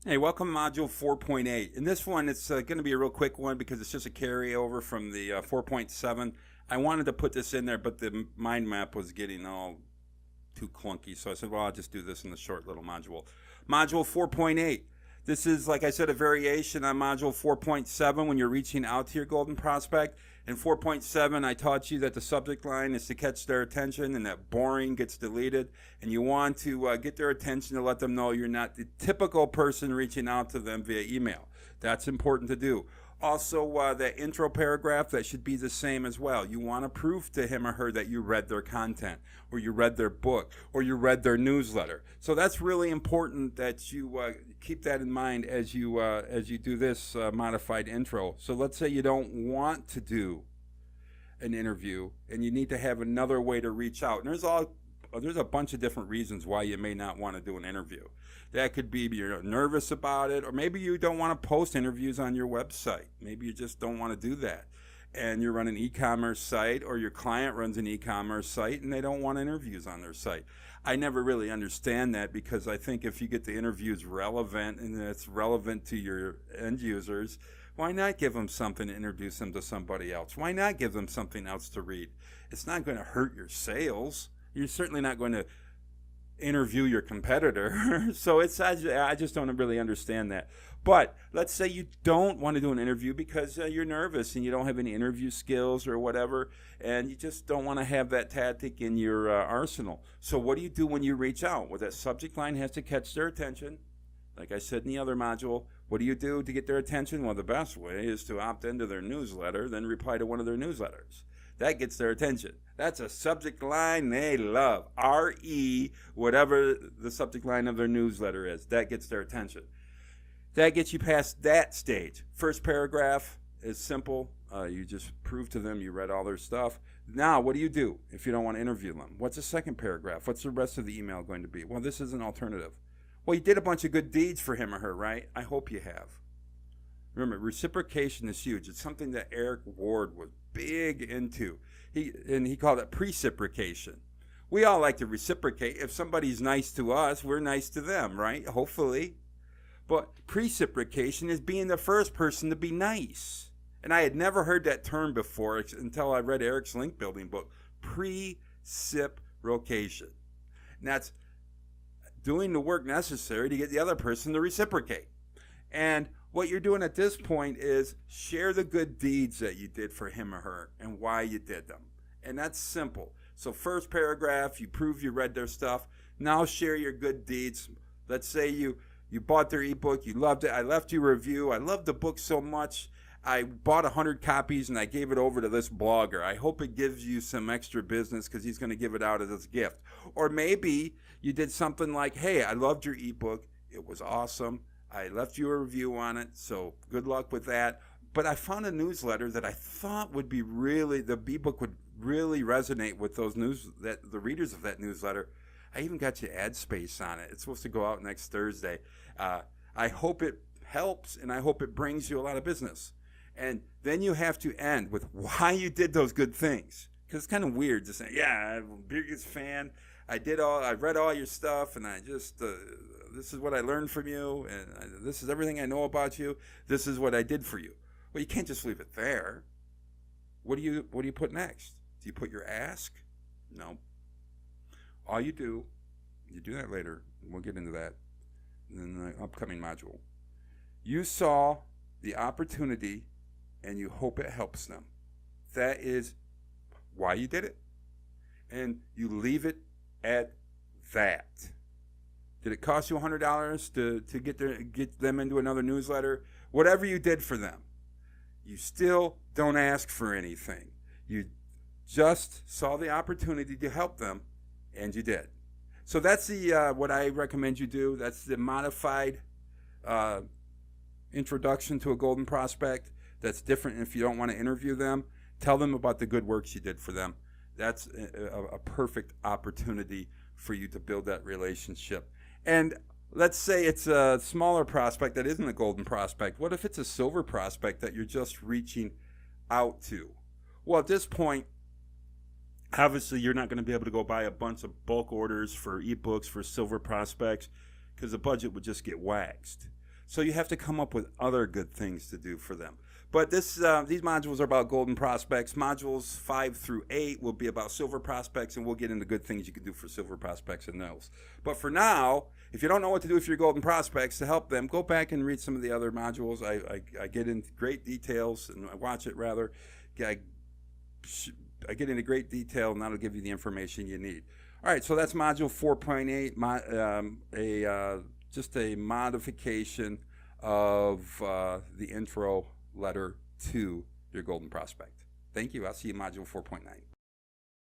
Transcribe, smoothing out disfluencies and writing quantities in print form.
Hey, welcome to Module 4.8. In this one, it's going to be a real quick one because it's just a carryover from the 4.7. I wanted to put this in there, but the mind map was getting all too clunky, so I said, well, I'll just do this in the short little module. Module 4.8. This is, like I said, a variation on Module 4.7 when you're reaching out to your golden prospect. In 4.7, I taught you that the subject line is to catch their attention and that boring gets deleted. And you want to get their attention to let them know you're not the typical person reaching out to them via email. That's important to do. Also, that intro paragraph, that should be the same as well. You want to prove to him or her that you read their content, or you read their book, or you read their newsletter. So that's really important that you keep that in mind as you do this modified intro. So let's say you don't want to do an interview, and you need to have another way to reach out. And there's a bunch of different reasons why you may not want to do an interview. That could be you're nervous about it, or maybe you don't want to post interviews on your website. Maybe you just don't want to do that. And you run an e-commerce site, or your client runs an e-commerce site, and they don't want interviews on their site. I never really understand that, because I think if you get the interviews relevant and it's relevant to your end users, why not give them something to introduce them to somebody else? Why not give them something else to read? It's not going to hurt your sales. You're certainly not going to interview your competitor. So I just don't really understand that. But let's say you don't want to do an interview because you're nervous and you don't have any interview skills or whatever, and you just don't want to have that tactic in your arsenal. So what do you do when you reach out? Well, that subject line has to catch their attention. Like I said in the other module, what do you do to get their attention? Well, the best way is to opt into their newsletter, then reply to one of their newsletters. That gets their attention. That's a subject line they love. RE, whatever the subject line of their newsletter is. That gets their attention. That gets you past that stage. First paragraph is simple. You just prove to them you read all their stuff. Now, what do you do if you don't want to interview them? What's the second paragraph? What's the rest of the email going to be? Well, this is an alternative. Well, you did a bunch of good deeds for him or her, right? I hope you have. Remember, reciprocation is huge. It's something that Eric Ward was big into. He called it preciprocation. We all like to reciprocate. If somebody's nice to us, we're nice to them, right? Hopefully. But preciprocation is being the first person to be nice. And I had never heard that term before until I read Eric's link building book. Preciprocation. And that's doing the work necessary to get the other person to reciprocate. And what you're doing at this point is share the good deeds that you did for him or her and why you did them. And that's simple. So first paragraph, you prove you read their stuff. Now share your good deeds. Let's say you bought their ebook, you loved it. I left you a review. I loved the book so much. I bought 100 copies and I gave it over to this blogger. I hope it gives you some extra business because he's going to give it out as a gift. Or maybe you did something like, hey, I loved your ebook. It was awesome. I left you a review on it, so good luck with that. But I found a newsletter that I thought would be the ebook would really resonate with the readers of that newsletter. I even got you ad space on it. It's supposed to go out next Thursday. I hope it helps, and I hope it brings you a lot of business. And then you have to end with why you did those good things. Because it's kind of weird to say, yeah, I'm the biggest fan. I read all your stuff, and I just, this is what I learned from you, and this is everything I know about you. This is what I did for you. Well, you can't just leave it there. What do you put next? Do you put your ask? No. All you do that later. We'll get into that in the upcoming module. You saw the opportunity, and you hope it helps them. That is why you did it. And you leave it at that. Did it cost you $100 to get them into another newsletter? Whatever you did for them, you still don't ask for anything. You just saw the opportunity to help them, and you did. So that's what I recommend you do. That's the modified introduction to a golden prospect. That's different if you don't want to interview them. Tell them about the good works you did for them. That's a perfect opportunity for you to build that relationship. And let's say it's a smaller prospect that isn't a golden prospect. What if it's a silver prospect that you're just reaching out to? Well, at this point, obviously you're not going to be able to go buy a bunch of bulk orders for ebooks for silver prospects because the budget would just get waxed. So you have to come up with other good things to do for them. But these modules are about golden prospects. Modules 5 through 8 will be about silver prospects, and we'll get into good things you can do for silver prospects and those. But for now, if you don't know what to do for your golden prospects to help them, go back and read some of the other modules. I get into great details, and I watch it rather. I get into great detail, and that'll give you the information you need. All right, so that's module 4.8, just a modification of the intro letter to your golden prospect. Thank you. I'll see you in module 4.9.